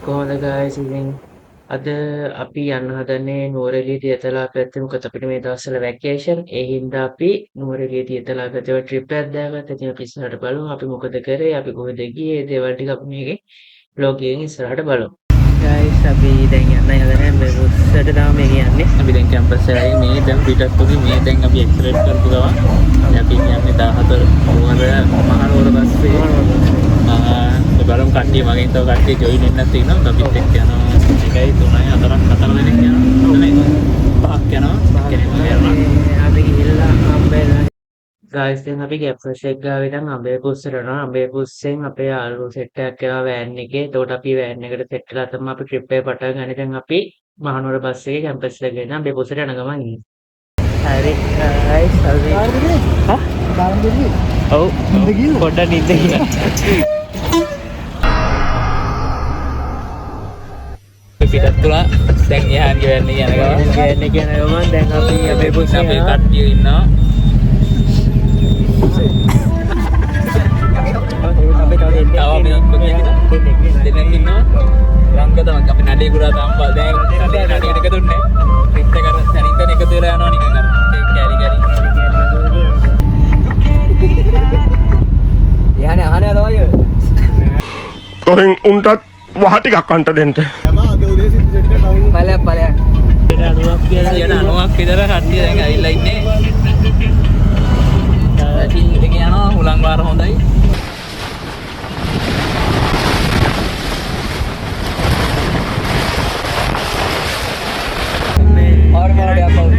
කොහොමද guys ඉතින් අද අපි යන්න හදන්නේ නුවරඑළිය තියතලා පැත්තේ මොකද අපිට මේ දවස්වල වැකේෂන් ඒ හින්දා අපි නුවරඑළිය තියතලා පැත්තේ ට්‍රිප් එකක් දාගත්තා. ඉතින් අපි ඉස්සරහට බලමු අපි මොකද කරේ අපි කොහෙද ගියේ ඒ දේවල් ටික අපි මේකේ vlog එකෙන් ඉස්සරහට බලමු. guys අපි දැන් යන්නයි හදන්නේ මේ බස්සට දාම මේ කියන්නේ. අපි දැන් කැම්පස් එකේ මේ දැන් පිටත් පොඩි මේ දැන් අපි එක්සලරේට් කරපු ගමන් අපි කියන්නේ 14 මහනුවර බස්සේ බලමු කට්ටිය මගෙන් තව කට්ටිය ජොයින් වෙන්නත් තියෙනවා. අපිත් එක්ක යනවා 1 2 3 4 දෙනෙක් යනවා. නේ පහක් යනවා. කෙනෙක් යනවා. අපි ගිහිල්ලා අම්බේලා guys දැන් අපි කැම්පස් එක ගාව ඉඳන් අම්බේපුස්සට යනවා. අම්බේපුස්සෙන් අපේ යාළුවෝ සෙට් එකක් යනවා වෑන් එකේ. එතකොට අපි වෑන් එකට සෙට් වෙලා තමයි අපි ට්‍රිප් එක පටන් ගන්න. දැන් අපි මහනුවර බස් එකේ කැම්පස් එකට ගෙන අම්බේපුස්සට යන ගමන් ඉන්නේ. හරි guys අපි හා බාරම්දෙවි ඔව් පොඩ්ඩක් නිින්ද ගියා. පිටත් තුලා දැන් එහාට ගියන්නේ යන ගමන් දැන් අපි අපේ පුස්සේ අපේ කට්ටිය ඉන්නවා. අපි තව දෙන්නෙක් ඉන්නවා. රංග තමයි අපි නඩේ ගුරා තම්බා දැන් නඩේ එක දුන්නේ. රිට් එක අර තනින් එකතු වෙලා යනවා නිකන් අර කැරි යහනේ අහනේ අරවය. කොහෙන් උන්ටත් වහ ටිකක් අන්ට දෙන්න. බලයක් 90ක් විතර කට්ටිය දැන් ඇවිල්ලා ඉන්නේ. ටීම් එක යනවා හුලං වාර හොඳයි. මේ और मार दिया पाउच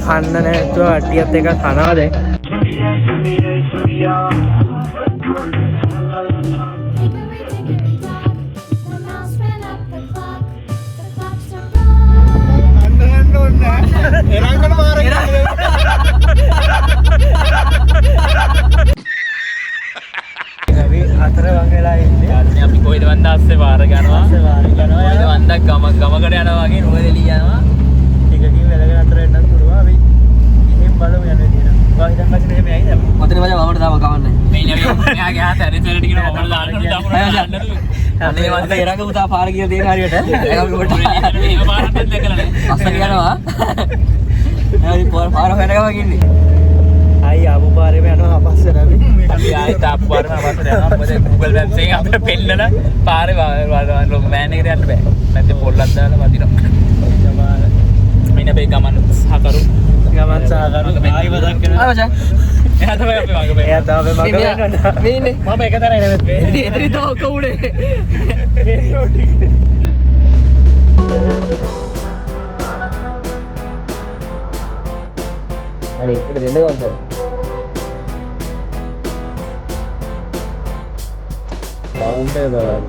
खाना ने तो अड्डी का खाना दे අපි කොයිද වන්ද අස්සේ වාර යනවා වන්ද ගමකට යනවා වගේ නුවරඑළිය යනවා ටිකකින් වැලගෙන අතර එන්නත් පුළුවන් අපි ඉතින් බලමු යන විදියට ඔයා හිතන් පස්සේ මෙහෙම ඇයිද මතනේ මචං වමට දාම කවන්නේ මේ නේ මෙයාගේ ආත ඇරිසෙලට කියන වමට දාන්න අනේ වන්ද එරඟ පුතා පාර කියලා දෙන හරියට අපි කොට මේ පාරක් දැකලා නැහැ අස්සට යනවා හරි පාර හොයනකම ඉන්නේ ආයි ආපු පාරේම යනවා අපස්සට අපි ආයි තාප් පාරේම අපස්සට යනවා මොකද Google Maps එකෙන් අපිට පෙන්නන පාරේ වෑන් එකට යන්න බෑ නැත්නම් පොල්ලක් දාලා වදිනවා මෙන්න අපේ ගමන් සහකරු ආයි වදක් කරනවා ආ මචං එයා තමයි අපේ මග එයා තමයි මග වෙනවා මේ ඉන්නේ මම එක තරයි නෙමෙයි එතන තෝ ඔක්ක උඩේ හරි ඒක දෙන්න ගොන්ද බවුන්ට් එක දාලා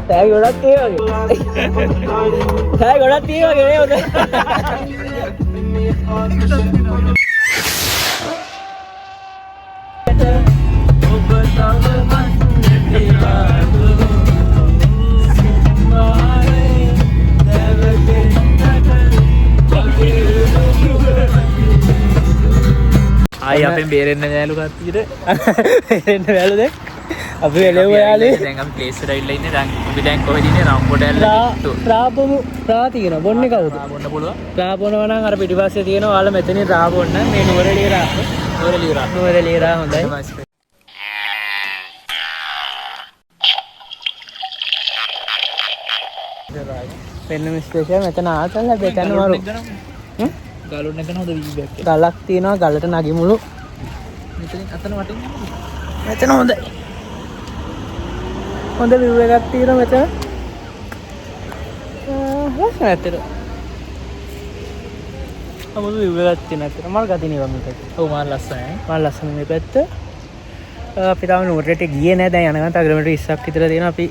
තෑ ගොඩක් තියෙවගේ නේ හොඳ ආයි අපෙන් බේරෙන්න නෑලු කට්ටියට බේරෙන්න බැලුද අපි එළෙව්ව යාළුවේ දැන් අපි ප්ලේස් එකට ඇවිල්ලා ඉන්නේ දැන් අපි දැන් කොහෙද ඉන්නේ රම්කොට ඇල්ල රා තියෙනවා බොන්නේ කවුද බොන්න පුළුවන් රා බොනවා නම් අර පිටිපස්සේ තියෙනවා ඔයාලා මෙතනින් රා බොන්න මේ නුවරඑළිය රා හොඳයි පෙන්නම ස්පෙෂල් මෙතන ආතල් හැබැයි තන වරු ගලුන් එක හොඳ වීව් එකක්. ගලක් තියෙනවා ගලට නගිමුළු. මෙතනින් අතන වටින් මෙතන හොඳ view එකක් තියෙනවා මෙතන. ලස්සන ඇත්තට. අමුතු view එකක් තියෙනවා ඇත්තට. මල් ගතිනේ වගේ මේක. ඔව් මාර ලස්සනයි. මල් ලස්සන මේ පැත්ත. අපි තාම නුවරට ගියේ නැහැ. දැන් යනකම් කිලෝමීටර් 20ක් විතර තියෙනවා. අපි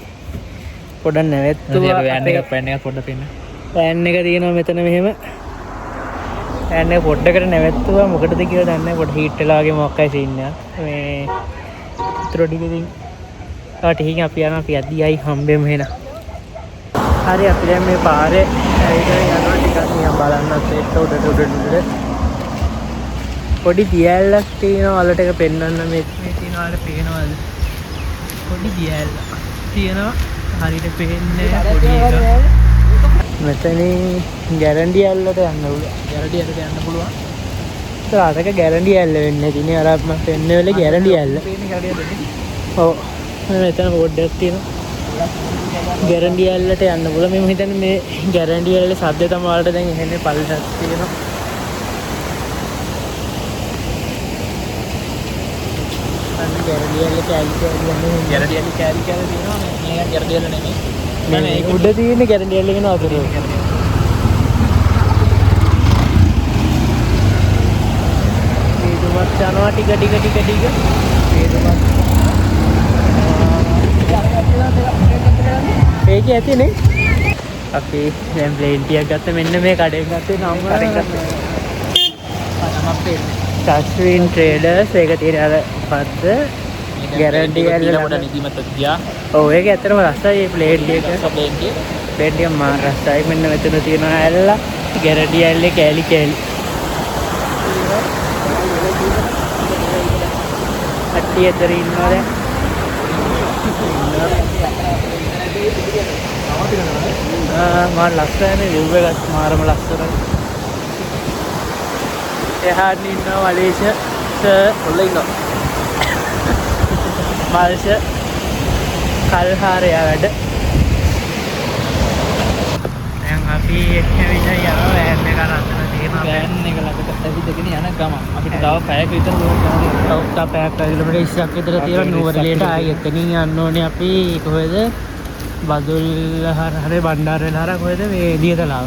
පොඩක් නැවැත්තුවා. පෑන් එකක් පොඩ්ඩක් පෙන්න. පෑන් එක තියෙනවා මෙතන මෙහෙම. පෑන් එක පොඩ්ඩකට නැවැත්තුවා. මොකටද කියලා දන්නේ නැහැ. පොඩ හීට් වෙලා වගේ මොකක්යි සීන් එකක්. මේ ඊටර ටික ඉතින් ටිකකින් අපි යනවා. අපි අදී ආයි හම්බෙමු එහෙනම්. හරි අපි දැන් මේ පාරේ ඇවිල්ලා යනවා ටිකක් නිකන් බලන්නත් එක්ක උඩට. පොඩි දියැලක් තියෙනවා වලට එක පෙන්වන්න මේ තියෙනවා වල පේනවද? පොඩි දියැලක් තියෙනවා. හරියට පේන්නේ පොඩි එක. මෙතනින් ගැරන්ටි ඇල්ලට යන්න පුළුවන්. ගැරඩි ඇල්ලට යන්න පුළුවන්. තාතක ගැරන්ටි ඇල්ල වෙන්නේ තියෙන්නේ අර මම පෙන්නේ වෙලේ ගැරන්ටි ඇල්ල. පේන්නේ ගැරඩි ඇල්ලනේ. ඔව්. මෙතන බෝඩ්ඩක් තියෙනවා. ගැරන්ටි ඇල්ලට යන්න පුළුවන්. මම හිතන්නේ මේ ගැරන්ටි ඇල්ලේ සද්ද තමයි වලට දැන් එන්නේ පල්ලක් තියෙනවා. අන්න ගැරන්ටි ඇල්ල කැලි යන්නේ. ගැරඩි ඇල්ල කෑලි තියෙනවා. මේ ගැරඩි ඇල්ල නෙමෙයි. මේ උඩ තියෙන ගැරන්ටි ඇල්ල කියන අතර. මේකවත් යනවා ටික. මේක ඇතිනේ. අපි දැන් ප්ලේන් ටිකක් ගත්ත මෙන්න මේ කඩෙන් ගත්තේ නම සස්වින් ට්‍රේඩර්ස්. ඒක තියෙන අර පද්ද ගැරන්ටි ඇල්ල පොඩ නිදිමත ගියා. ඔව් ඒක ඇත්තටම රසයි. මේ ප්ලේන් ටික ප්ලේන් ටික මාර රසයි. මෙන්න මෙතන තියෙන ඇල්ල ගැරන්ටි ඇල්ලේ කෑලි. අට්ටිය ඇතර ඉන්නවා දැන්. මාර ලස්සනනේ view එකත් මාරම ලස්සනයි. එහාට ඉන්නවා වලේෂ ඔල්ල ඉන්නවා. මල්ෂ කල්හාරය වැඩ. දැන් අපි ඇවිල්ලා යනවා වෑන් එක අරන් තියෙනවා. වෑන් එක ළඟට ඇවිදගෙන යන ගම. අපිට තව පැයක විතර දුර යන්න තියෙනවා. ඔව් තව පැයක් කිලෝමීටර් 20ක් විතර තියෙනවා නුවරඑළියට. ආයෙ එතනින් යන්න ඕනේ අපි කොහෙද? බදුල්ල හරි බණ්ඩාරවැල හරහා කොහෙද මේ දියතලාව.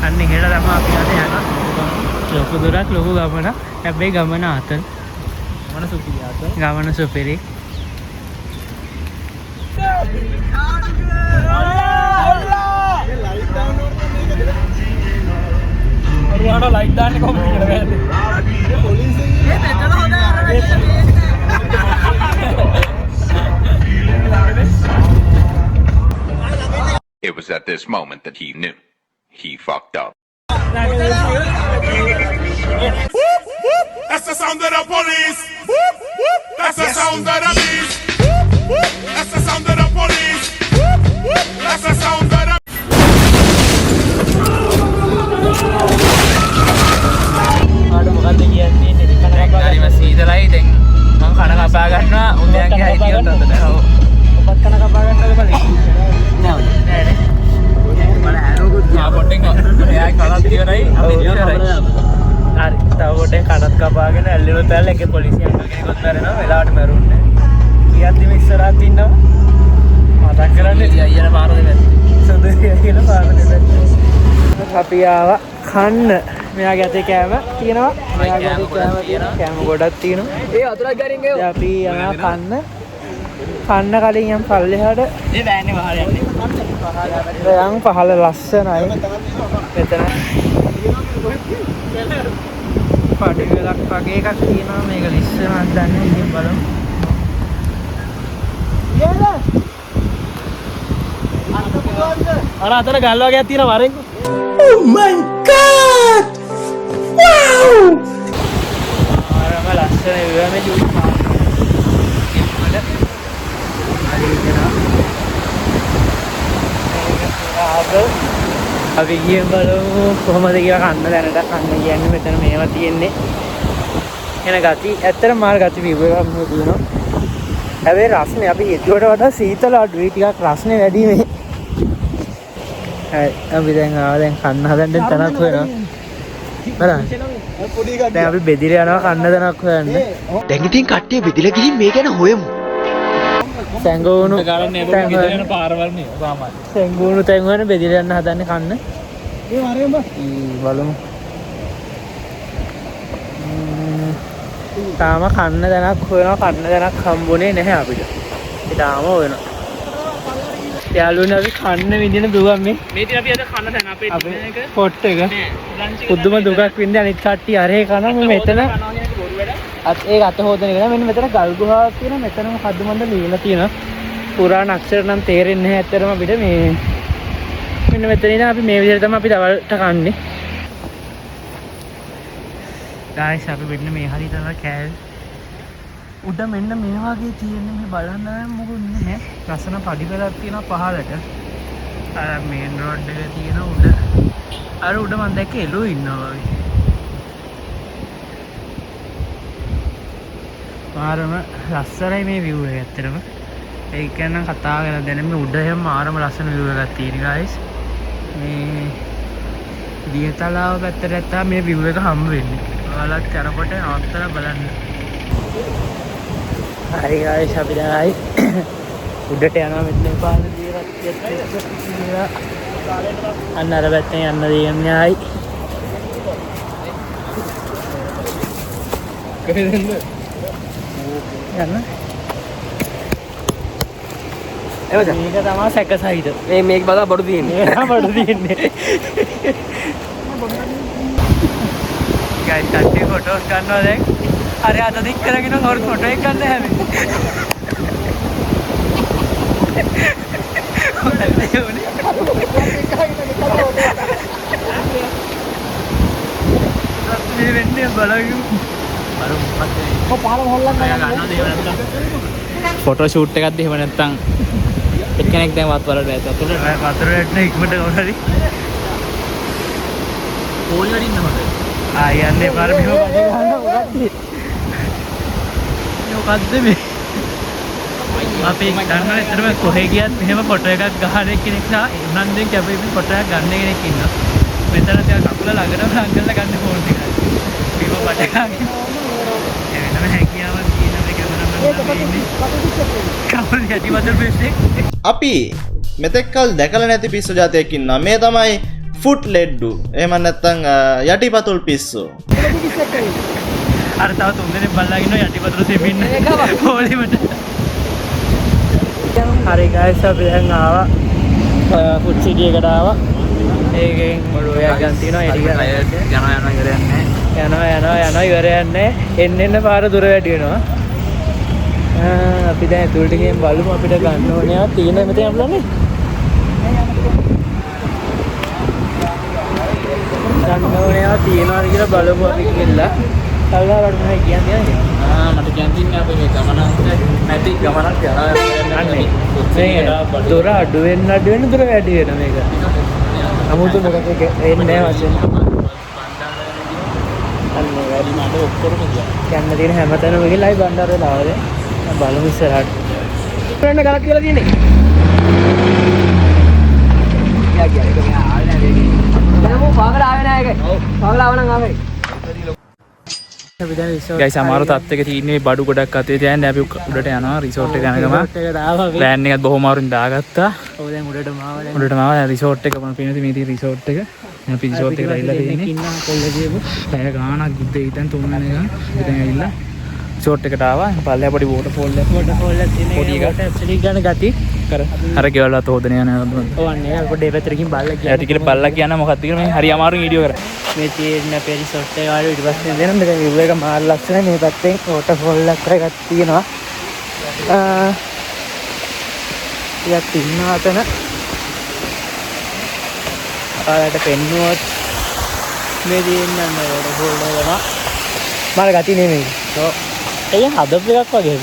අන්න එහෙට තමයි අපි අද යනවා. ලොකු දුරක් ලොකු ගමනක්. හැබැයි ගමන අතර මන සුපිරියාත. ගමන සුපිරි. ඔයාලා ලයිට් දාන්නේ කොහොමද කියලා බෑනේ. පොලිසිය මේ මෙතන හොඳ It was at this moment that he knew. He fucked up. That's the sound of the police. That's the sound of the beast. That's the sound of the police. That's the sound of the ආඩ මොකද්ද කියන්නේ නේ කන හරිම සීතලයි දැන් මම කන කපා ගන්නවා උන්දයන්ගේ අයිතියත් අතට. ඔව්. ඔබත් කන කපා ගන්නවද බලන්න. නෑ නේ. මම ඇරෝගොත් ගියා පොට්ටෙන් එයා කනක් ඉවරයි අපි ඉවරයි. හරි. තව පොට්ටෙන් කනත් කපාගෙන ඇල්ලුවත් ඇල්ල එකේ පොලිසිය අංකල් කෙනෙකුත් මැරෙනවා. වෙලාවට මැරුන්නේ. කීයක්ද මේ ඉස්සරහත් ඉන්නවා. මතක් කරන්නේ අයියන පාර දෙන්න. සුදුරිය කියලා පාර දෙන්න. අපි ආවා කන්න. මෙයාගේ අතේ කෑම තියෙනවා. මෙයාගේ අතේ කෑම තියෙනවා. කෑම ගොඩක් තියෙනවා. ඒ අතුරක් ගරින් ගියෝ. දැන් අපි යනවා කන්න. කන්න කලින් යම් පල්ලෙහාට මේ වෑන්නේ වහල යන්නේ. යම් පහල ලස්සනයි. මෙතන පාටි වෙලක් වගේ එකක් තියෙනවා. මේක ලිස්සනක් දන්නේ ඉතින් බලමු. අර අතන ගල් වගේක් තියෙනවා වරෙන්. Oh my god! Wow! ආරම ලස්සන වේවා මේ ජූස් පාන. අපි ගියන් බලමු කොහමද කියලා කන්න දැනට කන්න කියන්නේ මෙතන මේවා තියෙන්නේ. එන ගති ඇත්තටම මාර ගති view එකක් මේ තියෙනවා. හැබැයි රස්නේ අපි හිතුවට වඩා සීතල අඩුයි ටිකක් රස්නේ වැඩි මේ. හරි අපි දැන් ආවා දැන් කන්න හදන්න තනක් වෙනවා. බලන්න. දැන් අපි බෙදිලා යනවා කන්න දනක් හොයන්න. දැන් ඉතින් කට්ටිය බෙදලා ගිහින් මේ ගැන හොයමු. සැඟවුණු ගාරන්නේ ඒක විදිහට යන පාරවල් නේ සාමාන්‍ය. සැඟවුණු තැන් වල බෙදිලා යන්න හදන්නේ කන්න. ඒ වරේම බලමු. තාම කන්න දැනක් හොයනවා කන්න දැනක් හම්බුනේ නැහැ අපිට. ඒ තාම හොයනවා. යාළුවනේ අපි කන්න විදින දුවම් මේ. මේ ඉතින් අපි අද කන්න දැන් අපේ එක පොට් එක. ලන්ච් පුදුම දුකක් වින්ද අනිත් කට්ටිය අරේ කනවා මේ මෙතන අත් ඒක අත හොදන එක නෑ මෙන්න මෙතන ගල් ගුහාවක් තියෙනවා මෙතන මොකද්ද මන්ද ලියලා තියෙනවා පුරාණ අක්ෂර නම් තේරෙන්නේ නැහැ ඇත්තටම අපිට මේ මෙන්න මෙතන ඉඳන් අපි මේ විදිහට තමයි අපි දවල්ට කන්නේ guys අපි මෙන්න මේ හරිය තමයි කෑල් උඩ මෙන්න මේ වගේ තියෙන්නේ මේ බලන්න මොකුත් නැහැ ලස්සන පඩිපෙළක් තියෙනවා පහලට අර මේන් රෝඩ් එක තියෙන උඩ අර උඩ මම දැක්කේ එළුව ඉන්නවා වගේ මාරම ලස්සනයි මේ view එක ඇත්තටම ඒක නම් කතා කරලා දැන් මේ උඩ හැම මාරම ලස්සන view එකක් තියෙන guys මේ දියතලාව පැත්තට ඇත්තා මේ view එක හම්බ වෙන්නේ ඔයාලත් යනකොට නවත්තලා බලන්න හරි guys අපි දැන් උඩට යනවා මෙතන පාරේ දියරත් අන්න අර පැත්තෙන් යන්න දෙන්නේ ආයි කොහෙද යන්න මේක තමයි සැක සහිත මේක බලා බඩු තියෙන්නේ. මේක බඩු තියෙන්නේ guys කට්ටිය ෆොටෝස් ගන්නවා දැන් අර අත දික් කරගෙන හොර ෆොටෝ එක ගන්න හැමේ මේ වෙන්නේ බලමු ෆොටෝ ෂූට් එකක්ද එහෙම නැත්නම් එක්කෙනෙක් දැන් වත් වලට ඇත අතට වතුරට ඉක්මනට ගොඩරි පොල් වලින් නමද ආයන්නේ පාර මෙහෙම බඩ ගන්න මොකද්ද මේ අපි දන්නවා ඇත්තටම කොහෙ ගියත් මෙහෙම ෆොටෝ එකක් ගන්න කෙනෙක් සා උනන්දුවෙන් කැපෙමින් ෆොටෝ එකක් ගන්න කෙනෙක් ඉන්නවා මෙතන තියා කකුල ළඟටම හංගලා ගන්න ෆෝන් එකක් බිම බඩ ගන්න එවෙනම හැකියාවක් තියෙන මේ කැමරාමැන් අපි මෙතෙක්කල් දැකලා නැති පිස්සු જાතියක් ඉන්නවා. මේ තමයි ෆුට් ලෙඩ්ඩු. එහෙම නැත්නම් යටිපතුල් පිස්සු. අර තව තුන් දෙනෙක් බලලා ඉන්නවා යටිපතුල් සෙමින්න පොලිමට. හරි guys අපි දැන් ආවා ෆුඩ් සිටි එකට ආවා. ඒකෙන් මොළොයක් ගන්න තියෙනවා එඩි ගන්න. යනවා ඉවරයක් නැහැ. එන්න පාර දුර වැඩි වෙනවා. අපි දැන් ඇතුළට ගිහින් බලමු අපිට ගන්න ඕනේ ආ තියෙන මෙතන අපලන්නේ. ගන්න ඕනේ ආ තියනවා කියලා බලමු අපි කියලා. කල්ලා වඩ මොනවද කියන්නේ? මට කියන්නේ අපි මේ ගමනක් නැති ගමනක් යනවා අන්නේ මේ දොර අඩු වෙන දොර වැඩි වෙන මේක. 아무도 මොකද එන්නේ නැහැ වශයෙන්. අන්නේ වැඩි නඩ ඔක්කොම කියන්න තියෙන හැමතැනම ගිහලායි බණ්ඩාර වෙලා ආවද? බලමු ඉස්සරහට. වෙන්න ගලක් කියලා තියෙන්නේ. යා ගියා ඒක මෙහා ආවේ නැහැ මේක. දැන් පාගල ආවේ නැහැ ඒක. පාගල ආව නම් ආවේ. ගයිස් අමාරු තත්ත්වයක තියෙන්නේ බඩු ගොඩක් අතේ තියන් දැන් අපි උඩට යනවා රිසෝට් එක යනකම ප්ලෑන් එකත් බොහොම අමාරුවෙන් දාගත්තා. ඔව් දැන් උඩටම ආවා දැන්. උඩටම ආවා රිසෝට් එක මම පේනවා මේ තියෙන රිසෝට් එක. දැන් අපි රිසෝට් එකට ඇවිල්ලා තියෙන්නේ. ඉන්නවා කොල්ල ගියපු. පැය ගාණක් ගිද්ද ඉතින් 3 වෙනි එක. අපි දැන් ඇවිල්ලා රිසෝට් එකට ආවා. පල්ලෙහා පොඩි වෝටර්ෆෝල් එකක්. වෝටර්ෆෝල් එකක් තියෙන. පොඩි එකක්. ඇක්චුලි ගන්න ගති. කර. අර ගෙවල් අත හොදන යන නේද? ඔව් අන්නේ අර පොඩි පැත්තකින් බල්ලා යා ටිකේ බල්ලා කියන මොකක්ද කියලා මේ හරි අමාරුවෙන් වීඩියෝ කරා. මේ තියෙන අපේ රිසෝට් එක වල ඊට පස්සේ දෙනවා මේක view එක මාර ලස්සනයි මේ පැත්තෙන් වෝටර්ෆෝල් එකක් තියෙනවා ටිකක් ඉන්නවා අතන ඔයාලට පෙන්නුවොත් මේ තියෙන වෝටර්ෆෝල් එක මාර ගති නෙමෙයි ඔව් ඒක හදපු එකක් වගේ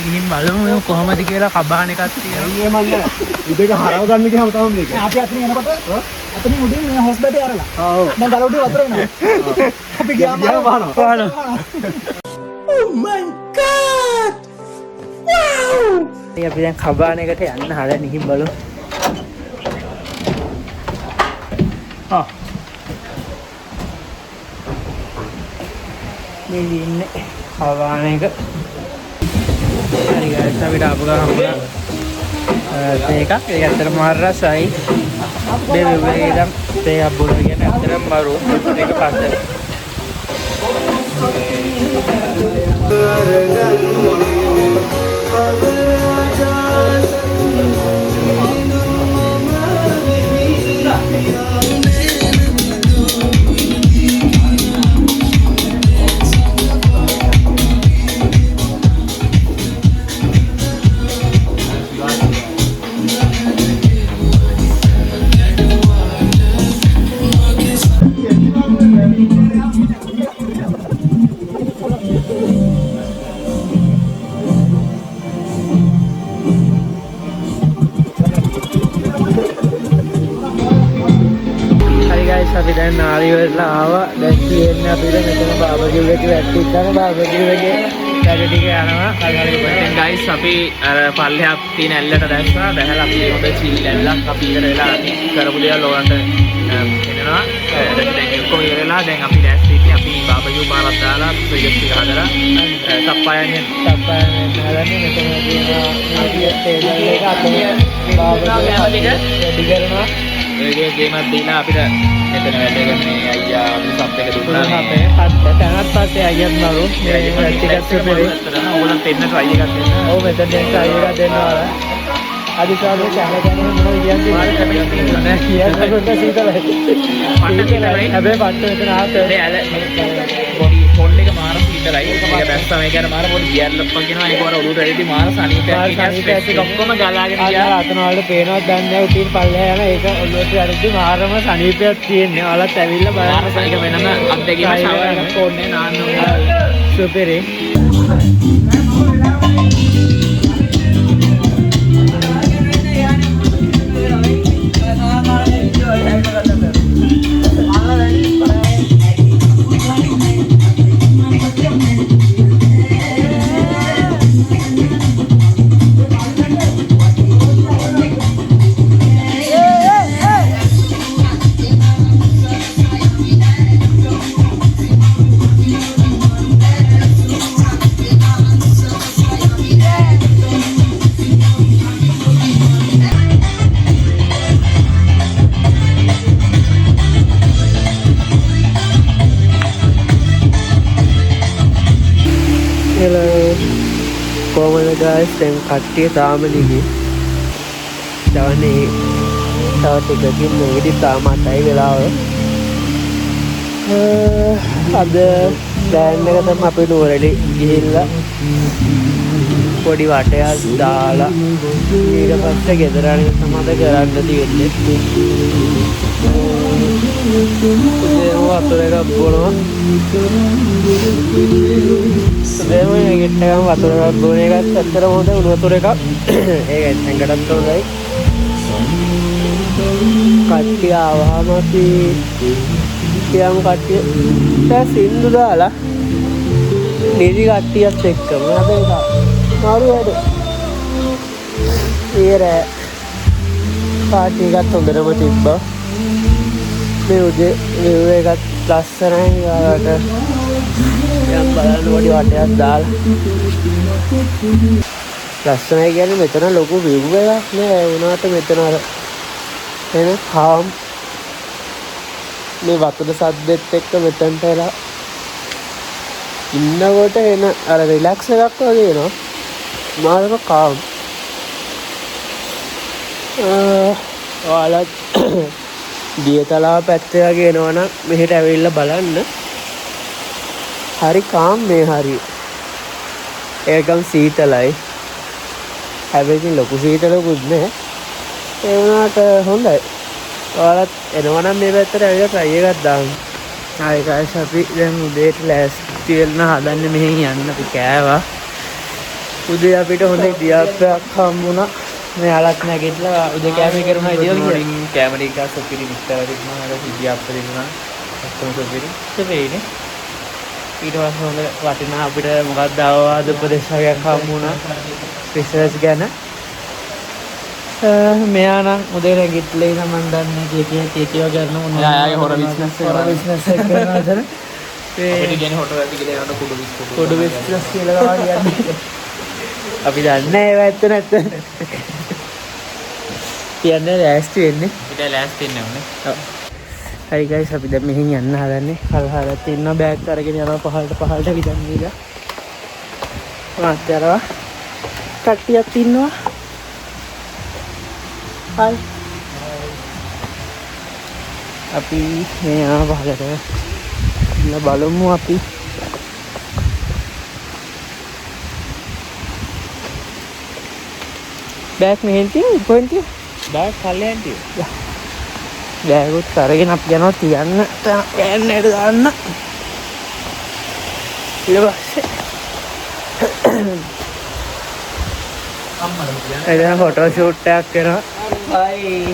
ඉතින් බලමු කොහොමද කියලා කබාන එකක් තියෙනවා මේ මල්ල ඉතින් හරව ගන්න ගියාම තමයි මේක. අපි අතනින් යනකොට අතනින් උඩින් මේ හොස්පිටල් යරලා. ඔව්. දැන් ගලුටි වතුර එනවා. අපි ගියාම බලමු Oh my god! Wow! අපි දැන් කබාන එකට යන්න හදන ඉහින් බලමු. ආ මේ ඉන්නේ ආවාන එක හරි guys අපිට ආපු ගමන් හම්බුණා මේක ඒක ඇත්තටම මාර රසයි මේ වෙලේ ඉඳන් මේක බොරු කියන්නේ ඇත්තටම මරු ඒක පස්සේ අපි දැන් නාරිවලට ආවා. දැන් කියන්නේ අපිට මෙතන බාබකිව් එකේ වැට්ටික් ගන්න බාබකිව් එකේ වැඩ ටික යනවා. දැන් guys අපි අර පල්ලෙහාක් තියෙන ඇල්ලට දැස්සා. දැහැලා අපි හොඳ චිල් ඇල්ලක් අපි ඉතර වෙලා කරපු දේවල් ඕනට එනවා. දැන් ඔක්කොම ඉවරලා දැන් අපි දැස් ඉන්නේ අපි බාබකිව් මාරක් දාලා ප්‍රොජෙක්ට් එක හදලා සප්පායන්නේ හදන්නේ මෙතන තියෙනවා මේ ටේබල් එක අතේ බාබකිව් වැඩි කරනවා. ඒ ගේමක් දීලා අපිට මෙතන වැඩ කරන්නේ අයියා අපි සප් එක දුන්නා අපේ තනත් පස්සේ අයියත් මරු මේ ටිකක් සුපිරි ඕගොල්ලන් දෙන්න try එකක් දෙන්න. ඔව් මෙතන දැන් try එකක් දෙන්නවා. අදිකාරේ කැමරා මොනවද කියන්නේ මාල් කැමරා තියෙනවා නෑ කියන්නේ කොට සීතලයි පට්ට සීතලයි හැබැයි පට්ට මෙතන ආත මේ අල පොඩි ෆෝන් එක මාර සීතලයි ඒක බැස්සා මේක අර මාර පොඩි ගියර් ලප්පක් කියනවා ඒක වර ඔලුවට ඇවිත් මාර සනීපයක් ස්ට්‍රෙස් එක ඔක්කොම ගලාගෙන ගියා අතන වලට පේනවත් දන්නේ නැහැ උටින් පල්ලෙහා යන ඒක ඔලුවට ඇවිත් මාරම සනීපයක් තියෙන්නේ ඔයාලත් ඇවිල්ලා බලන්න ඒක වෙනම අත්දැකීමක් ෂවර් එකක් ඕනේ නාන්න ඕනේ සුපිරි කොහමද guys දැන් කට්ටිය තාම නිදි. දවන්නේ තව ටිකකින් මොකද තාම 8යි වෙලාව. අද ප්ලෑන් එක තමයි අපි නුවරඑළිය ගිහිල්ලා පොඩි වටයක් දාලා ඊට පස්සේ ගෙදර අනිත් සමහර කරන්න තියෙන්නේ. ඒ වතුර එකක් බොනවා. දැන් මේ ගෙට් එකම වතුර එකක් බොන එකත් ඇත්තටම හොඳ උණු වතුර එකක්. ඒක ඇඟටත් හොඳයි. කට්ටිය ආවම අපි කියමු කට්ටිය දැන් සින්දු දාලා නිදි කට්ටියත් එක්කම අපේ මාරු වැඩ. ඊර පාටි එකත් හොඳටම තිබ්බා. මේ උදේ වීව් එකත් ලස්සනයි. යාට යම් බලන්න පොඩි වටයක් දාලා ලස්සනයි කියන්නේ මෙතන ලොකු වීව් එකක් නෑ වුණාට මෙතන අර එන කාම් මේ වතුර සද්දෙත් එක්ක මෙතනට එලා ඉන්නකොට එන අර රිලැක්ස් එකක් වගේ එනවා. මාරම කාම්. ඔයාලත් දියතලාව පැත්තේ වගේ එනවනම් මෙහෙට ඇවිල්ලා බලන්න. හරි කාම් මේ හරි. ඒකම සීතලයි. හැබැයි ලොකු සීතලකුත් නෑ. ඒ වුණාට හොඳයි. ඔයාලත් එනවනම් මේ පැත්තට ඇවිල්ලා try එකක් දාන්න. ආයි guys අපි දැන් උදේට ලෑස්ති වෙන්න හදන්නේ මෙහෙන් යන්න අපි කෑවා. උදේ අපිට හොඳ ඉදියාප්පයක් හම්බුණා. මෙයාලත් නැගිටලා උදේ කෑමේ කරුණා ඉතින් මොඩින් කැමරේ එක සුපිරි මිස්ටර් දිනුනා අර ඉදියාප්ප දිනුනා. ඔක්කොම සුපිරි. සුපිරිනේ. ඊට පස්සේ හොඳ වටිනා අපිට මොකක්ද අවවාද උපදේශයක් හම්බුණා රිසර්ච් ගැන. මෙයා නම් උදේ නැගිටලා ඉඳන් මම දන්නේ කීකියව කරන මොනවා. එයාගේ හොර බිස්නස් එක හොර බිස්නස් එක කරනවා අතන. අපිට කියන්නේ හොටෝ ඇති කියලා යනකොට කුඩු බිස්කට්. පොඩු බිස්නස් කියලා කියන්නේ. අපි දන්නේ ඒව ඇත්ත නැත්ත. කියන්නේ ලෑස්ති වෙන්නේ. අපිට ලෑස්ති වෙන්න ඕනේ. ඔව්. හරි ගයිස් අපි දැන් මෙහෙන් යන්න හදන්නේ. කල්හරත් ඉන්නවා බෑග් අරගෙන යනවා පහළට විදන් දීලා. මාත්‍යරවා කට්ටියක් ඉන්නවා. හයි. අපි මේ යනවා පහළට. ඉන්න බලමු අපි. බෑග් මෙහෙන් තියෙන කොහෙන්ද තියෙන්නේ? බෑග් කල්යන් තියෙනවා. බෑගුත් අරගෙන අපි යනවා තියන්න යන්නට දාන්න. ඊට පස්සේ එතන ෆොටෝ ෂූට් එකක් කරනවා.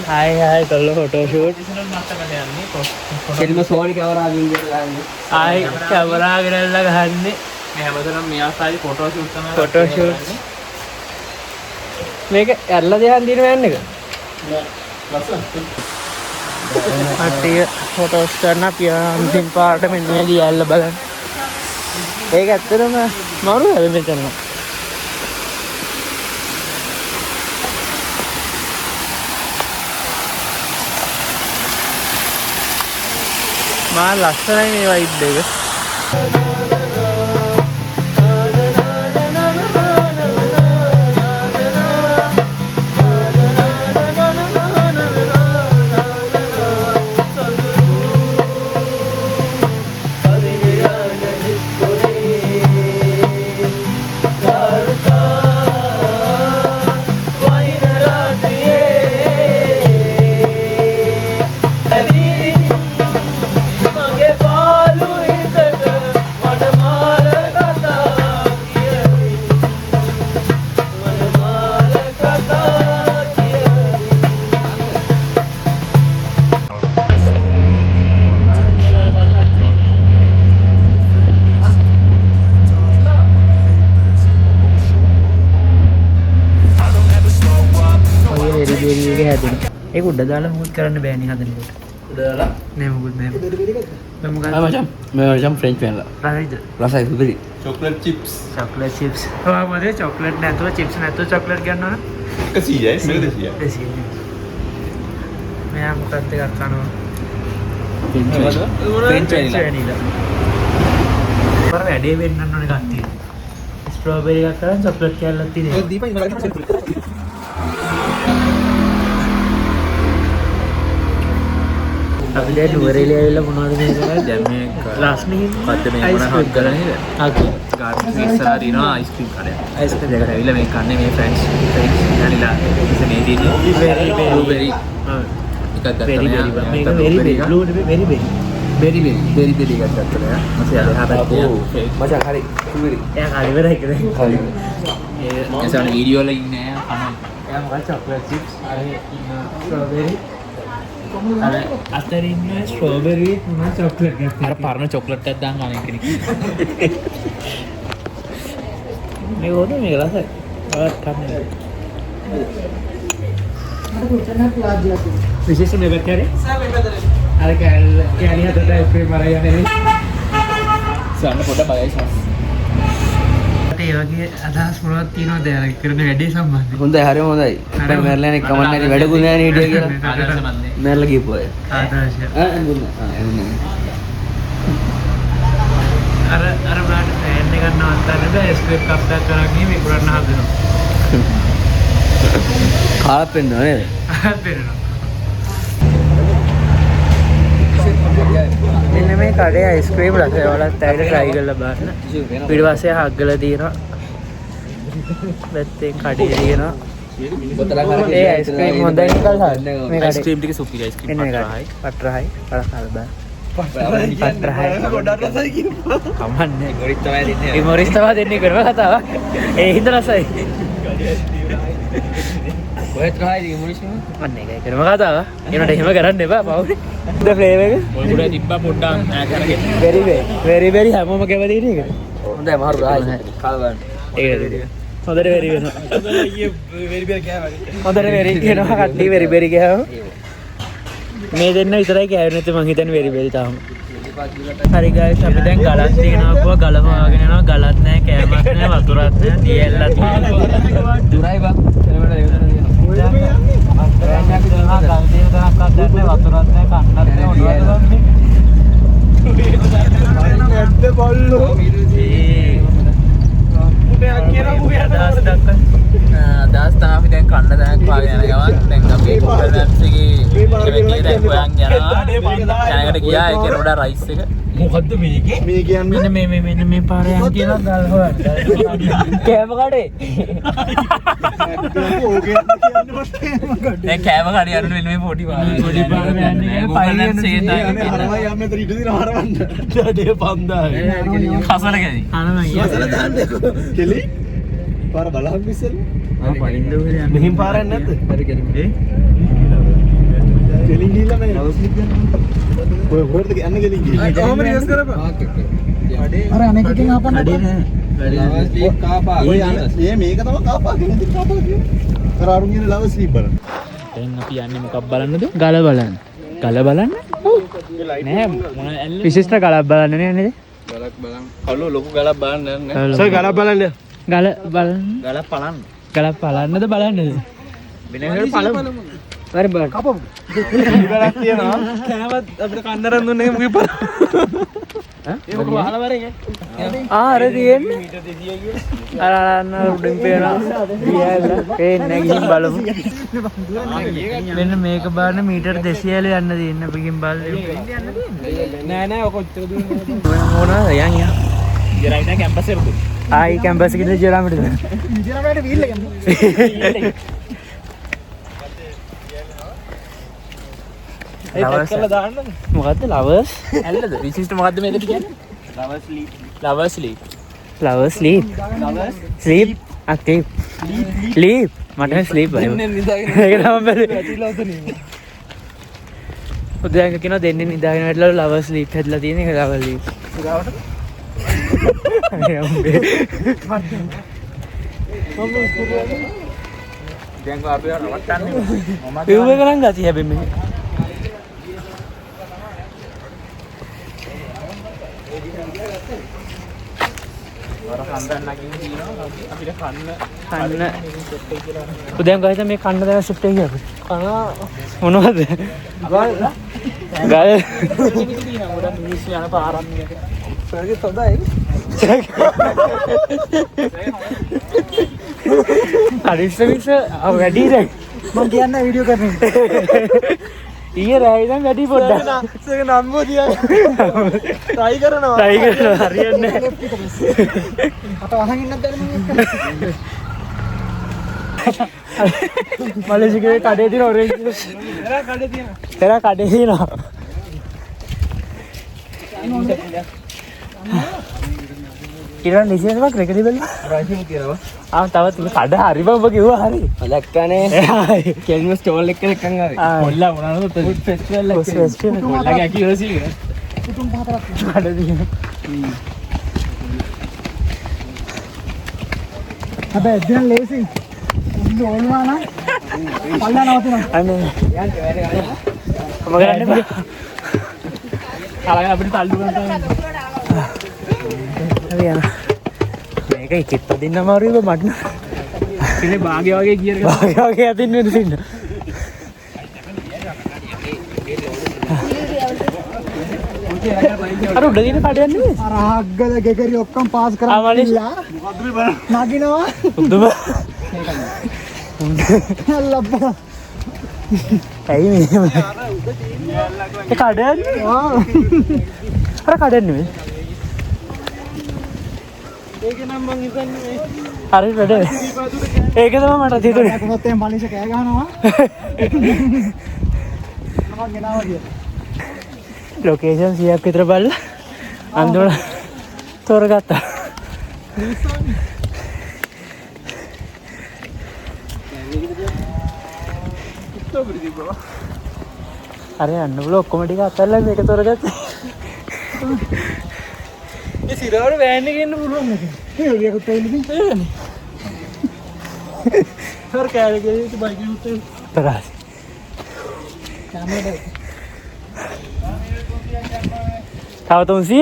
හයි කළා ෆොටෝ ෂූට්. කෙලිම සෝනි කැමරා වීඩියෝ ගන්න. ආයි කැමරා ගරල්ලා ගහන්නේ මේ හැමදෙනාම මේ ආසාවේ ෆොටෝ ෂූට් කරනවා. Photo shoot. මේක ඇරලා දෙහන් දින මෑන් එක. කට්ටිය ෆොටෝස් ගන්න අපි අන්තිම පාට මෙන්න මේ ලියල්ල බලන්න. ඒක ඇත්තටම මරු හැබැයි මෙතන. මා ලස්සනයි මේ වයිබ් එක. ඒක උඩ දාලා මොකද කරන්න බෑනේ හදනකොට. උඩ දාලා නෑ මොකද නෑ. මම මොකද මචං මේ මචං ෆ්‍රෙන්ච් වෙනලා. රයිද? රසයි සුපිරි. Chocolate chips chocolate chips. ඔයා මොකද චොක්ලට් නැතුව චිප්ස් නැතුව චොක්ලට් ගන්නවා නම් 100යි මේක 200යි. 200. මෙයා මොකක්ද එකක් කනවා. ෆ්‍රෙන්ච් වෙනලා. පර වැඩේ වෙන්න ඕන එකක් තියෙනවා. ස්ට්‍රෝබෙරි එකක් කරන් චොක්ලට් කෑල්ලක් තියෙනවා. දීපන් අපි දැන් නුවරඑළිය ඇවිල්ලා මොනවද මේ කරන්නේ? දැන් මේ ලාස්නේ පද්ද මේ මොන හක් කරලා නේද? හක්. ගාර්ඩන් ඉස්සරහා තියෙනවා අයිස්ක්‍රීම් කඩයක්. අයිස්ක්‍රීම් දෙකට ඇවිල්ලා මේ කන්නේ මේ ෆ්‍රෙන්ච් නැලිලා මේ තියෙන්නේ බ්ලූබෙරි. එකක් ගත්තා මේක වෙරි බෙරි බ්ලූ නෙමෙයි වෙරි බෙරි. බෙරි එකක් ගත්තා නෑ. මම එහා පැත්තේ මචං හරි සුපිරි. එයා කාලේ ඉවරයි කියලා. හරි. ඒ එසන වීඩියෝ වල ඉන්නේ කන. එයා මොකක්ද චොක්ලට් චිප්ස් අර ස්ට්‍රෝබෙරි අර අතරින් ස්ට්‍රෝබෙරි මොන චොක්ලට් එකක් අර පරණ චොක්ලට් එකක් දාන්න අනෙක් කෙනෙක්. මේ ඕනේ මේක රසයි. ආවත් කන්නේ. විශේෂ මේ වැක්කරේ? අර කැලි හදට ස්ප්‍රේ මරා යන්නේ. සන්න පොඩ බයයි සස්. ඒ වගේ අදහස් මොනවද තියෙනවද යාර කරන වැඩේ සම්බන්ධයෙන්? හොඳයි හරිම හොඳයි. අපේ මැරලානේ කමන්න නැති වැඩකුත් නැහැ නේ හිටියා කියලා. ආදර්ශ මන්නේ. මැරලා ගිහපු අය. ආදර්ශය. එන්නේ. අර බ්‍රාන්ඩ් ෆෑන් එකක් නවත්තන්න බෑ ස්ක්‍රිප් කප් එකක් කරන් ගිහින් විකුණන්න හදනවා. කාලක් වෙනවා නේද? පෙරනවා. මෙන්න මේ කඩේ අයිස්ක්‍රීම් රසය වලත් ඇවිල්ලා try කරලා බලන්න. ඊට පස්සේ හග්ගලා තියෙනවා. පැත්තෙන් කඩේ තියෙනවා. ඒ අයිස්ක්‍රීම් හොඳයි කියලා හරි. මේ අයිස්ක්‍රීම් ටික සුපිරි අයිස්ක්‍රීම් පට්‍රහයි. පට්‍රහයි. බලන්න බලන්න. පට්‍රහයි. ගොඩක් රසයි කියනවා. කමන්නේ. ගොරිත් තමයි දෙන්නේ. ඒ මොරිස් තමයි දෙන්නේ කරව කතාවක්. ඒ හින්දා රසයි. කොහෙත් රහයි මොරිස් නේ? අන්න ඒකයි කරව කතාව. ඒනට එහෙම කරන්න එපා පවුනේ. ද ෆ්ලේවර් එක ඔය ගොඩ තිබ්බා පොඩ්ඩක් ඈ කරගෙන. very very හැමෝම කැමති නේ ඒක. හොඳයි මාරු රහයි. කාල බලන්න. ඒක හොඳට වෙරි වෙනවා. හොඳට වෙරි කියනවා කට්ටිය වෙරි බෙරි ගෑව. මේ දෙන්න විතරයි කෑවේ නැත්නම් මං හිතන්නේ වෙරි බෙරි තාම. හරි guys අපි දැන් ගලක් තියෙනවා කො ගල හොයාගෙන යනවා ගලක් නැහැ කෑමක් නැහැ වතුරක් නැහැ දියැලක් නැහැ. දුරයි බං. අදහස් තමයි අපි දැන් කන්න දැනක් පාගෙන යන ගමන් දැන් අපි Google Maps එකේ දැන් හොයන් යනවා දැනකට ගියා ඒකේ රොඩා රයිස් එක මොකද්ද මේකේ මේ කියන්නේ මෙන්න මේ පාරේ යන් කියලා ගල් හොයන්න කෑම කඩේ දැන් කෑම කඩේ යන්න මෙන්න මේ පොඩි පාරේ යන්නේ Google Maps එකේ තමයි අරවයි යන්න මෙතන ඉඳ දින හරවන්න ඩේ පන්දා කසල කැදි කසල දාන්න කෙලි පාර බලහන් විසල් පනින්න උගෙන යන්න මෙහින් පාරක් නැද්ද හරි කෙලින් කෙලින් ගිහලා මේ ලවස්ලික් ගන්න ඔය හොරද යන්න කෙලින් ගිහලා කොහොමද රිවර්ස් කරපන් අර අනෙක් එකෙන් ආපන්න අඩේ නෑ ලවස්ලික් කාපා ඔය යන්න මේක තමයි කාපා කියන්නේ කාපා කියන්නේ අර අරුන් කියන ලවස්ලික් බලන්න දැන් අපි යන්නේ මොකක් බලන්නද ගල බලන්න. ගල බලන්න? නෑ මොන ඇල්ල විශේෂ ගලක් බලන්න නේ නේද? ගලක් බලන් කළු ලොකු ගලක් බලන්න නෑ සර් ගලක් බලන්න. ගල බලන්න. ගලක් බලන්න ගලක් බලන්නද බලන්නද? වෙන එකකට බලමු හරි බලන්න. කපමු. ඉවරක් තියෙනවා කෑමත් අපිට කන්නරන් දුන්නේ මුගේ පල ඒක වහලා වරේ අර තියෙන්නේ. අර අන්න උඩින් පේනවා. දියැල. පේන්නේ නැහැ ගිහින් බලමු. මෙන්න මේක බලන්න මීටර් 200 යන්න තියෙන අපි ගිහින් බලමු. නෑ නෑ ඔක ඔච්චර දුර මොනවද යන් යන්. ඉරයි නෑ කැම්පස් එකට ආයි කැම්පස් එකට ජරාමටද? ජරාමට වීල් එක ලවර්ස් මොකද්ද ලවර්ස්? ඇල්ලද විශිෂ්ට මොකද්ද මේකට කියන්නේ lovers leap lovers sleep. Sleep active. Sleep මට ස්ලීප් බයි. ඒක තමයි බැලුවේ. උදෑක කියනවා දෙන්නේ නිදාගෙන හිටලා ලවර්ස් ස්ලීප් හැදලා තියෙන එක ලවර්ස් ස්ලීප්. ගාවට දැන් අපි රවට්ටන්නේ මම විව් එක නම් ගතිය හැබැයි මේ. වර හන්දන් නැගින් දිනවා අපිට කන්න උදෑන් ගහලා මේ කන්න දැන ෂිෆ්ට් එක ගියා. කන මොනවද? ගල්. ගල්. ගොඩක් මිනිස්සු යන පාරක් මේක. සර්ගෙත් හොඳයි. අරිස්සමික්ස වැඩි දැන්. මම කියන්නේ වීඩියෝ කරන්නේ. ඊයේ රෑ ඉඳන් වැඩි පොඩ්ඩක්. ඒක නම්බෝ තියන්න. try කරනවා. try කරනවා හරියන්නේ නැහැ. අත අහන් ඉන්නත් දැන් මම. මලේසියාවේ කඩේ තියෙන ඔරෙන්ජ් ජූස්. එරා කඩේ තියෙනවා. එරා කඩේ තියෙනවා. ඉතින් නිසියනම ක්‍රිකට් බලලා රයිසින් තියනවා. තවත් මේ කඩ හරි බබ කිව්වා හරි. ලැක්කනේ. කෙල්ම ස්ටෝල් එක එකෙන් ආවේ. කොල්ලා මොනවාද ෆුඩ් ෆෙස්ටිවල් එක. කොල්ලාගේ ඇකියුරසි එක. කුටුම් පහතරක් කඩ දින. හැබැයි දැන් ලේසි. ඕනවා නම් පල්ලා නවතිනවා. අනේ යන්න වැඩ ගන්න. කොහොම කරන්නේ? කලගෙන අපිට තල්ලු කරනවා. හරි යන. මේක එකෙත් අදින්න අමාරුයි බ මට. ඉතින් භාගය වගේ ගියර ගන්න. භාගය වගේ අදින්න වෙන අර උඩ දින කඩයක් නෙමෙයි. අර හග්ගල ගෙකරි ඔක්කොම පාස් කරලා ආමලිලා. මොකද්ද මේ බලන්න. නගිනවා. උදුම. අල්ලප්පා. ඇයි මේ? ඒ කඩයක් නේ. අර කඩයක් නෙමෙයි. ඒක නම් මං හිතන්නේ හරි වැඩ. ඒක තමයි මට හිතුනේ. කොහොමද මේ මනිෂ කෑ ගහනවා. මම ගෙනාවා කියලා. ලොකේෂන් 100ක් විතර බලලා අන්තිමට තෝරගත්තා. අර යන්න බල ඔක්කොම ටික අතල්ලා මේක තෝරගත්තා. ඒ සිරවල වෑන් එකේ ඉන්න පුළුවන් නේද? ඒ ඔලියකුත් ඇවිල්ලා තියෙන්නේ. सर कह रहे कि बाइक यूज තරහයි. कैमरा තව 300?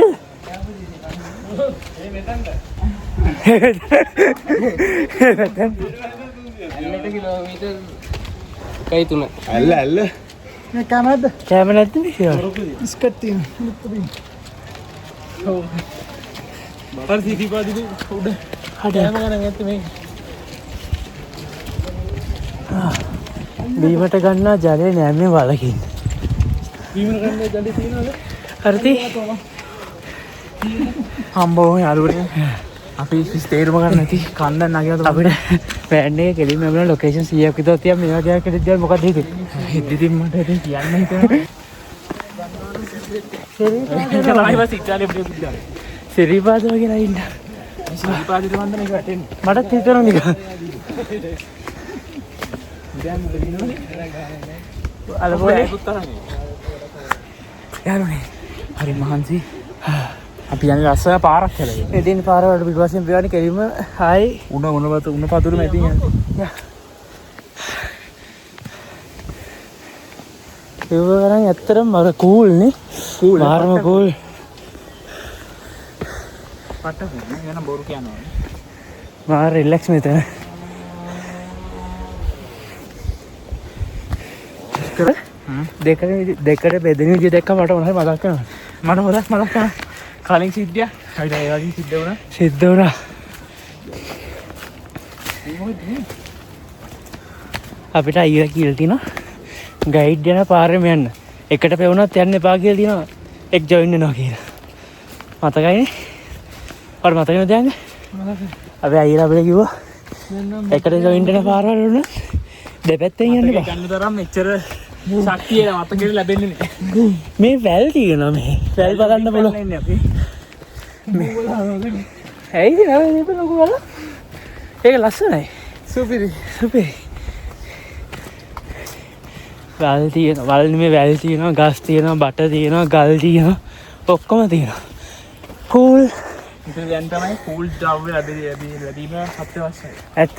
किलोमीटर कई तुम अल्ल कैमरा කෑම නැද්ද නේ? इसका 3 पर सीधी बात भी उड़ कैमरा करना तुम्हें බීමට ගන්නා ජලය නෑ මේ වලකින්. टीम करने जल्दी थी ना හරිද? හම්බෝ යාළුවනේ අපි ස්ටේඩියම් ගන්න නැති කන්දක් නගිලා තමයි අපිට වෑන් එකේ කෙලින්ම යන්න ලොකේෂන් 100ක් විතර තියන් මේ වගේ එකකට ඉතින් මොකද හිතේ? ඉතින් මට ඉතින් කියන්න හිතෙනවා ආයෙත් ඉතාලියේ බියුදා සිරිපාද වගේ නෑ ඉන්න. සිරිපාදිට වන්දන එක වැටෙන්නේ මටත් හිතෙනවා නිකන්. දැන් මොකද වෙනවනේ අර පොලේ යාළුවනේ හරි මහන්සි අපි යන්නේ රස්සය පාරක් කියලා එදින පාර වලට පිටුපස්සෙන් පියවන්නේ කෙලින්ම ආයි උණ පතුරු මැදින් යන්නේ ඒව කරන් ඇත්තටම මර කූල් නේ. Cool, මාරම කූල්. පට්ට වෙන බොරු කියනවා මාර රිලැක්ස් මෙතන. දෙකට බෙදෙන විදිය දැක්ක මට මොනවද මතක් වෙනවා. මට හොදක් මතක් කරා කලින් සිද්ධිය හරිද ඒ වගේ සිද්ධ වුණා සිද්ධ වුණා. අපිට අයියලා කියලා තිනවා ගයිඩ් යන පාරෙම යන්න. එකට පෙවුනත් යන්න එපා කියලා තිනවා. එක් ජොයින් වෙනවා කියලා. මතකයිනේ? ඔයාලට මතකද දැන්? අපි අයියලා අපිට කිව්වා එකට ජොයින් වෙන පාරවල උනත් දෙපැත්තෙන් යන්න බෑ. ගන්න තරම් මෙච්චර ශක්තිය මතකෙට ලැබෙන්නේ නැහැ මේ වැල් තියෙනවා මේ. වැල් බලන්න බලන්න. ඉන්නේ අපි ඇයිද නේද මේක ලොකු වල? ඒක ලස්සනයි. සුපිරි සුපිරි. වැල් තියෙනවා. වල් නෙමෙයි වැල් තියෙනවා, ගස් තියෙනවා, බට තියෙනවා, ගල් තියෙනවා. ඔක්කොම තියෙනවා. කූල්. ඉතින් දැන් තමයි කූල් ද්‍රව්‍ය ලැබීම අත්‍යවශ්‍යයි ඇත්ත.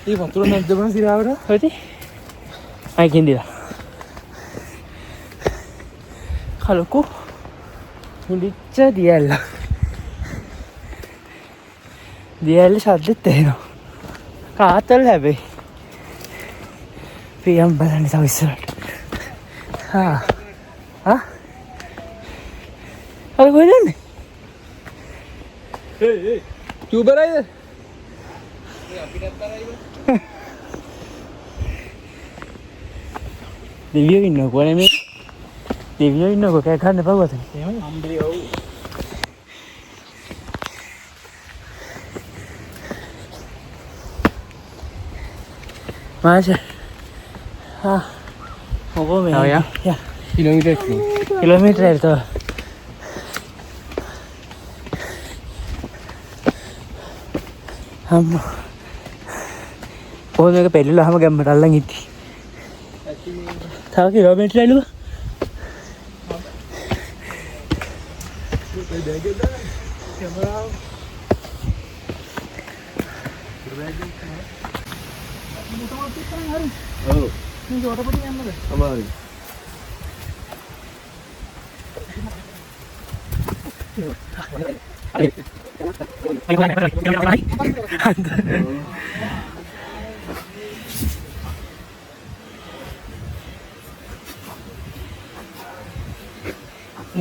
මේ වතුර නැද්ද බං සිරාවට හොටි. අයිකින් දිලා. කලකු. හුලිච්ච දියල්ල. දියල්ල ශබ්දෙත් එනවා. කාතල් හැබැයි. පියම් බලන්න තව ඉස්සරහට. හා. හා. අර කොහෙද යන්නේ? ටියුබරයිද දෙවියෝ ඉන්නකෝ නේ මේ. දෙවියෝ ඉන්නකෝ කෑ ගන්න එපා වතන. එහෙමයි අම්බලි ඔව් මාෂා. හා. මොකෝ මේ? ආ යා. යා. කිලෝමීටර් කිලෝමීටර් එක තව. අම්මා. කොහොමද මේක පෙරලිලාම ගැම්මට අල්ලන් ඉති. තව කිලෝමීටර් ඇලුවා.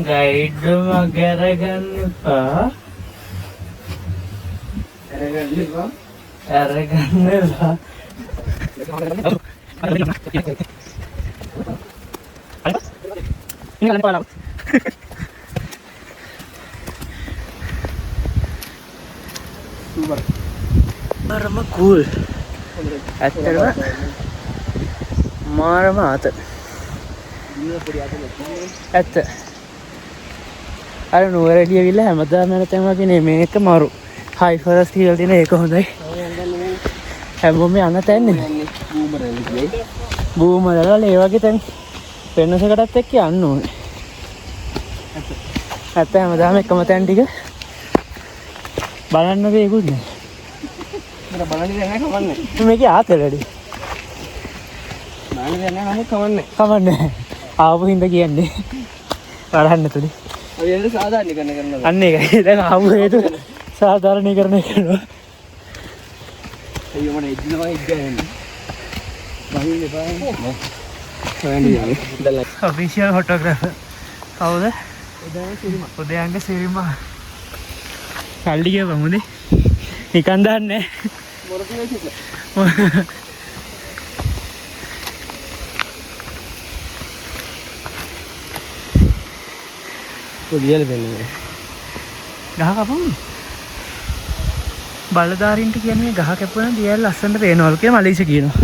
ගයිඩ් මගේ අරගන්න එපා. අරගන්න එපා. මාරම කූල්. ඇත්තටම මාරම ආත. ඇත්ත. අර නුවරඑළිය ඇවිල්ලා හැමදාම යන තැන වගේ නේ මේක මරු. හයි ෆරස් කියලා තියෙන ඒක හොඳයි. හැමෝම යන තැන නේ. බූමරවල ඒ වගේ තැන් වෙනසකටත් එක්ක යන්න ඕනේ. ඇත්ත හැමදාම එකම තැන් ටික බලන්න දෙයක්වත් නෑ. මේක ආතලඩි කමන්නේ ආපු හින්ද කියන්නේ වරහන්න තුනි අන්න එකයි දැන් ආපු හේතු සාධාරණීකරණය කරනවා ඔෆිෂියල් ෆොටෝග්‍රාෆර් කවුද? උදයන්ග සිරිමා කල්ලි කියපන් මුදේ නිකන් දාන්නේ පොඩියල වෙන්නේ ගහ කපමු බලධාරීන්ට කියන්නේ ගහ කැපුවම දියල් ලස්සනට පේනවලු කියලා මලීෂා කියනවා.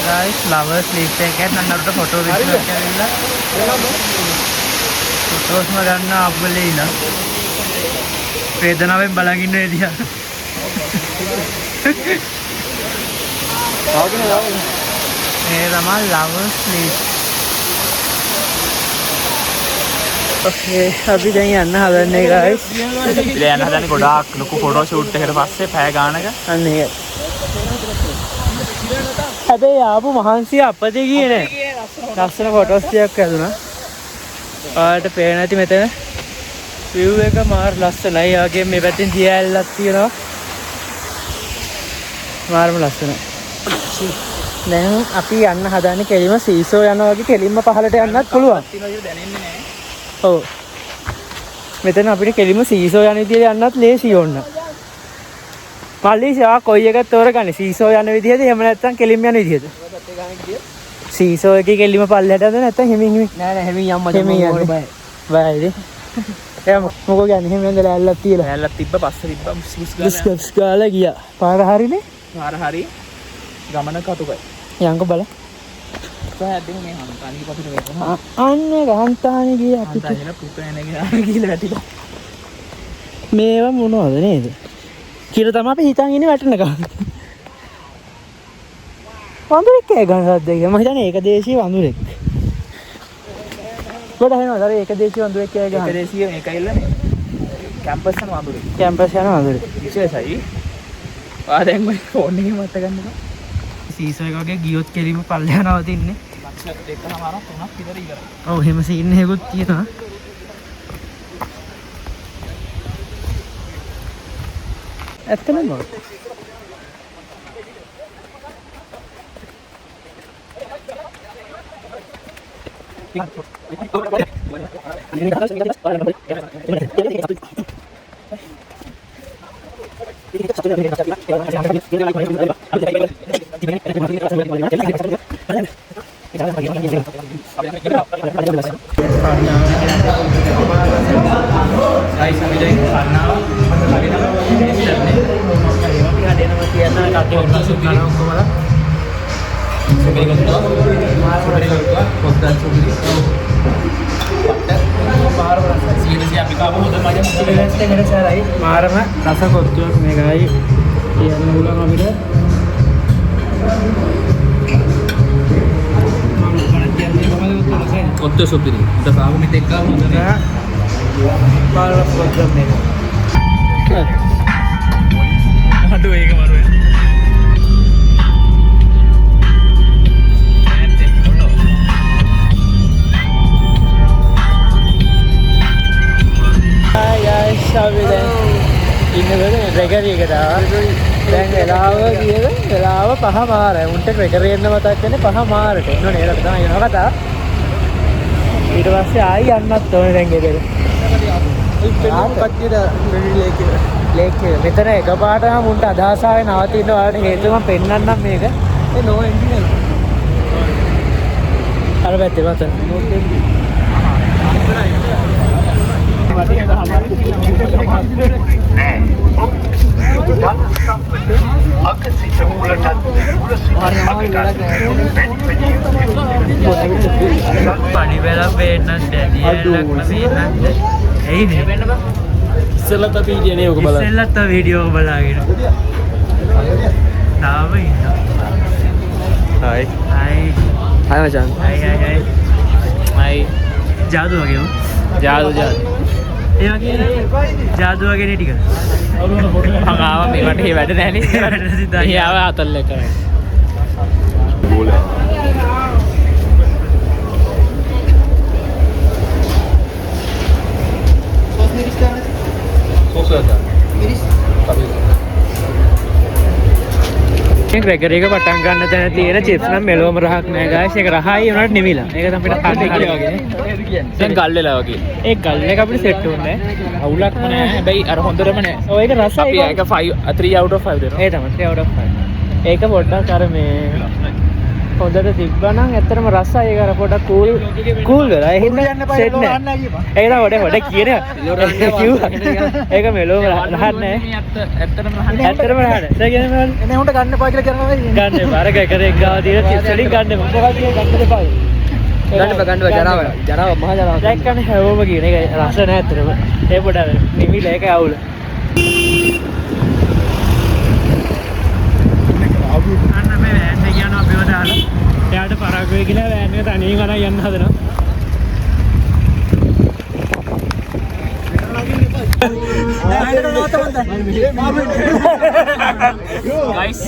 guys flowers leaf එකක් නන්නට ෆොටෝ විදිහට කරලා ෆොටෝස් ගන්න අප්ගලේ ඉන්න වේදනාවෙන් බලන් ඉන්න එදියා මේ තමයි flowers leaf. ඔකේ අපි දැන් යන්න හදන්නේ guys. ඉතින් යන්න හදන්නේ ගොඩාක් ලොකු ෆොටෝ ෂූට් එකකට පස්සේ පැය ගානක. අන්න ඒක. හැබැයි ආපු මහන්සිය අපතේ ගියේ නෑ. ලස්සන ෆොටෝස් ටිකක් ඇදුනා. ඔයාලට පේන ඇති මෙතන view එක මාර ලස්සනයි. ඒ වගේම මේ පැත්තෙන් දියැලක් තියෙනවා. මාරම ලස්සනයි. දැන් අපි යන්න හදන්නේ කෙලිම සීසෝ යනවා වගේ කෙලින්ම පහළට යන්නත් පුළුවන්. ඔව්. මෙතන අපිට කෙලිම සීසෝ යන විදිහට යන්නත් ලේසි ඕන්න. මල්ලිෂා කොයි එකක් තෝරගන්නේ? සීසෝ යන විදිහද එහෙම නැත්නම් කෙලින්ම යන විදිහද? සීසෝ එකේ කෙලින්ම පල්ලයට යද නැත්නම් හිමින් නෑ හිමින් යම්ම යන්න බයයිද? එයා මොකෝ කියන්නේ හිමින් ඉඳලා ඇල්ලක් තියලා. ඇල්ලක් තිබ්බ පස්සේ තිබ්බ ස්කප්ස් ගාලා ගියා. පාර හරිනේ? පාර හරි. ගමන කටුකයි. යංග බල. සෑද්දේ මේ හන්තානි පපිට වෙනවා. අන්න ගහන්තානි ගියා අපිට. හන්තානිලා පුතේනේ ගිහලා වැටිලා. මේවා මොනවද නේද? කියලා තමයි අපි හිතන් ඉන්නේ වැටෙනකම්. වඳුරෙක් කෑ ගන්න සද්දේ. මම හිතන්නේ ඒක දේශීය වඳුරෙක්. ගොඩ වෙනවා. අර ඒක දේශීය වඳුරෙක් කෑ ගන්න. ඒක දේශීය මේකයි ඉල්ලන්නේ. කැම්පස් යන වඳුරේ. කැම්පස් යන වඳුරෙක්. විශේෂයි. ආ දැන් මම ෆෝන් එකේ මත ගන්නවා. සීසෝ එක වගේ ගියොත් කෙලිම පල්ලෙහා නවතින්නේ. ලක්ෂ දෙකමාරක් තුනක් විතර ඉවරයි. ඔව් එහෙම සීන් එකකුත් තියෙනවා. ඇත්තම මොකක්ද? මාරම රස කොත්තුවක් මේකයි කියන්න පුළුවන් අපිට. කොත්තු සුපිරි. උඩ පාව මෙතෙක් ගාව හොඳ නෑ. පාරක් කොත්තුවක් මේක. අඩෝ ඒක මරුවේ. අපි දැන් ඉන්නකොට රෙගරි එකට ආවා. දැන් වෙලාව කීයද? වෙලාව 5:00. උන්ට රෙගරි එන්න මතක් වෙන්නේ 5:00ට. එන්න නේද තමයි යනවා කතා. ඊට පස්සේ ආයි යන්නත් ඕනේ දැන් ගෙදර. ලේක් මෙතන එකපාරටම උන්ට අදහස ආවේ නවතින්න වලට හේතුව මම පෙන්නන්නම් මේක. ඒ නෝ එන්ජින් අර පැත්තේ මත. පඩිවෙලා පේන්නත් දැඩියලක්ම පේන්නත් ඇයිද? ඉස්සෙල්ලත් අපි හිටියනේ ඔක බලන්න. ඉස්සෙල්ලත් අපි වීඩියෝ එක බලාගෙන. තාම ඉන්නවා. හායි. හායි. හායි මචං. හායි. හායි. ජාදු වගේම. ජාදු. ඒ වගේ ජාදු වගේ ටික. මම ආවා මේවට ඒ වැඩ නැහැනේ. ඒ ආව අතල්ල කරා. ග්‍රෙගරි එක පටන් ගන්න තැන තියෙන චිප්ස් නම් මෙලොවම රහක් නෑ ගායිස්. ඒක රහයි උනාට නෙමිලා. ඒක තමයි අපිට හරි වගේ. දැන් ගල් වෙලා වගේ. ඒ ගල් එක අපිට සෙට් වුණේ නෑ. අවුලක්ම නෑ. හැබැයි අර හොඳටම නෑ. ඔය ඒක රසයි. අපි ඒක 3 out of 5 දෙනවා. ඒ තමයි 3 out of 5. ඒක පොඩ්ඩක් අර මේ හොඳට තිබ්බනම් ඇත්තටම රසයි. ඒක අර පොඩ්ඩක් කූල් වෙලා. ඒ හින්දා සෙට් නෑ. ඒක තමයි වඩ කියන. ඒක මෙලොවම රහක් නෑ. ඇත්තටම ඇත්තටම රහක්. ඒ කියන්නේ එනේ උන්ට ගන්න එපා කියලා කරනවා. ගන්න එපා. අර ග්‍රෙගරි ගාව තියෙන චිප්ස් වලින් ගන්න එපා. මොකක්ද ගන්න එපා. ගන්න ජරාව මහ ජරාව දැක්කනේ හැවෝම කියන එක රස නැහැ අතරම ඒ පොඩ නිමිල ඒක අවුල අන්න මේ වෑන් එක යනවා අපිව දාලා එයාට පරක් වෙයි කියලා වෑන් එක තනියෙන් අරන් යන්න හදනවා guys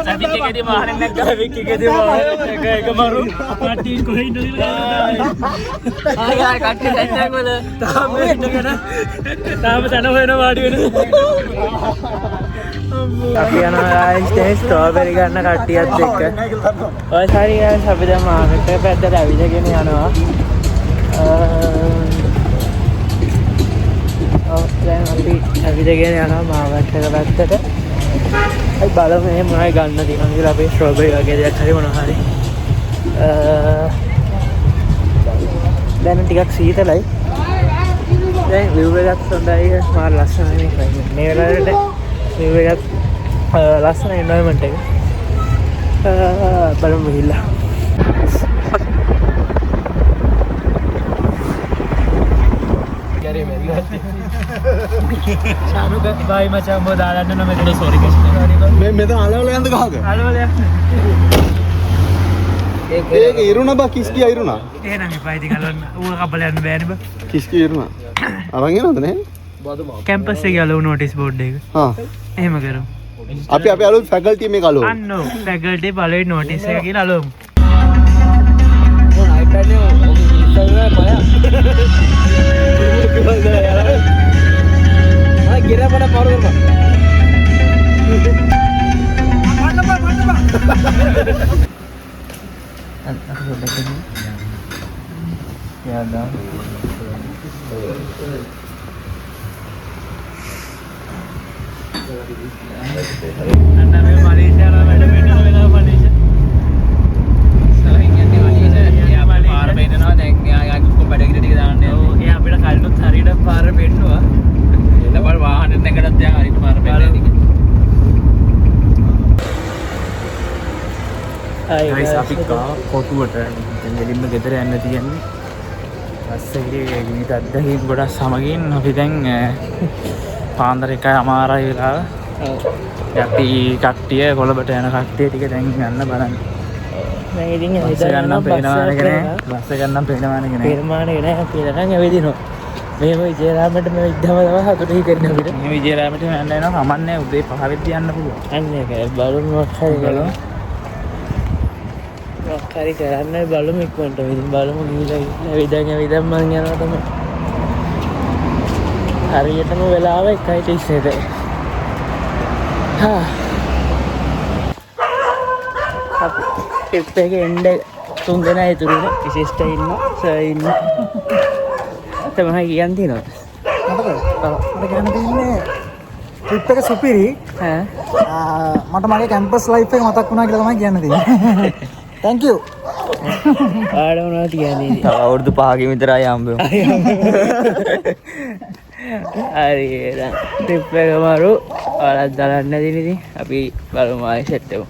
සතික් එකේදී මාරෙන් නැග්ගා වික් එකේදී මාරෙන් එක මරු පාටි කොහෙ ඉන්නද ආ කට්ටිය දැක්කම තාම ඉන්නගෙන තාම තන හොයන වාඩි වෙන අපි යනවා ස්ට්‍රෝබෙරි ගන්න කට්ටියත් එක්ක ඔය හරි ගාස් අපි දැන් මාකට් එක පැත්තට ඇවිදගෙන යනවා දැන් අපි ඇවිදගෙන යනවා මාකට් එක පැත්තට අපි බලමු එහෙම මොනවයි ගන්න තියෙනවද කියලා අපි ස්ට්‍රෝබෙරි වගේ දෙයක් හරි මොනවා හරි දැන් ටිකක් සීතලයි දැන් view එකත් හොඳයි මාර ලස්සනයි මේ වෙලාවට view එකත් ලස්සන environment එක බලමු ගිහිල්ලා ශානුක බයි මචං මොකද දාන්න නම් මෙතන සෝරි මේ මෙතන අලවල යන්ද ගහක අලවල ඒක ඉරුණා බා කිස්කි ඉරුණා එහෙනම් එපා ඉතින් අලවන්න ඌ කබල යන්න බෑනේ බා කිස්කි ඉරුණා අරන් එනවද නේ කැම්පස් එකේ අලව නොටිස් බෝඩ් එක හා එහෙම කරමු අපි අලුත් ෆැකල්ටි මේක අලුත් අන්න ෆැකල්ටි පළවෙනි නොටිස් එක කියලා අලවමු गिरा पड़ा मारो guys අපි කොටුවට දෙලින්ම ගෙදර යන්න තියෙන්නේ පස්සේ ගිහින් අද්දකින් ගොඩක් සමගින් අපි දැන් පාන්දර 1:00 වෙලාව යටි කට්ටිය කොළඹට යන කට්ටිය ටික දැන් යන්න බලන්න මම ඉතින් බස් ගන්න පේනවනේ බස් ගන්න පේනවනේ පේනමානේ නෑ අපි දැන් ඇවිදිනවා මෙහෙම විජේරාමට මේ ඉද්දම තමයි හතුටි කරන්න අපිට මේ විජේරාමට යන්න යනවා කමන්නේ උදේ 5 වෙද්දී යන්න පුළුවන් අන්න ඒක බලමු මොකක්ද බලමු හරි කරන්න බලමු ඉක්මනට ඉතින් බලමු ගිහිල්ලා ඇවිදන් මං යනවා තමයි හරියටම වෙලාව 1:30ට අපි ට්‍රිප් එකේ එන්න 3 දෙනා ඉතුරුනේ විශේෂට ඉන්න සර් ඉන්න තමයි කියන්න තියෙනවා මට කියන්න තියෙන්නේ ට්‍රිප් එක සුපිරි මට මගේ කැම්පස් ලයිෆ් එක මතක් වුණා කියලා තමයි කියන්න තියෙන්නේ thank you ආඩ මොනවද කියන්නේ තව අවුරුදු 5කින් විතරයි හම්බෙමු හරි එහෙනම් ට්‍රිප් එක මාරු ඔයාලත් දාන්න නැතිනේ ඉතින් අපි බලමු ආයෙ සෙට් වෙමු